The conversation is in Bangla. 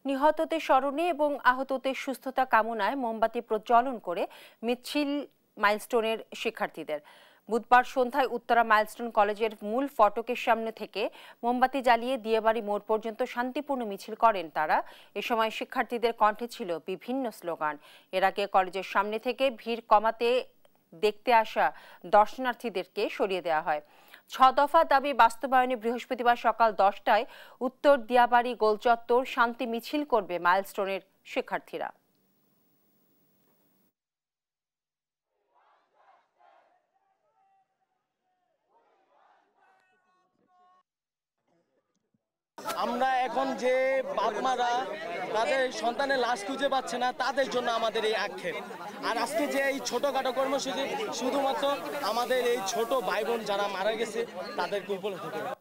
নিহতদের স্মরণে এবং আহতদের সুস্থতা কামনায় মোমবাতি প্রজ্বলন করে মিছিল মাইলস্টোনের শিক্ষার্থীদের। বুধবার সন্ধ্যায় উত্তরা মাইলস্টোন কলেজের মূল ফটকের সামনে থেকে মোমবাতি জ্বালিয়ে দিয়াবাড়ি মোড় পর্যন্ত শান্তিপূর্ণ মিছিল করেন তারা। এ সময় শিক্ষার্থীদের কণ্ঠে ছিল বিভিন্ন স্লোগান। এর আগে কলেজের সামনে থেকে ভিড় কমাতে দেখতে আসা দর্শনার্থীদেরকে সরিয়ে দেওয়া হয়। 6 দফা দাবি বাস্তবায়নে বৃহস্পতিবার সকাল 10টায় উত্তর দিয়াবাড়ি গোলচত্বর শান্তি মিছিল করবে মাইলস্টোনের শিক্ষার্থীরা। আমরা এখন যে বাপ মারা তাদের সন্তানের লাশ খুঁজে পাচ্ছে না, তাদের জন্য আমাদের এই আক্ষেপ। আর আজকে যে এই ছোটখাটো কর্মসূচি শুধুমাত্র আমাদের এই ছোট ভাই বোন যারা মারা গেছে তাদেরকে উপলব্ধ করে।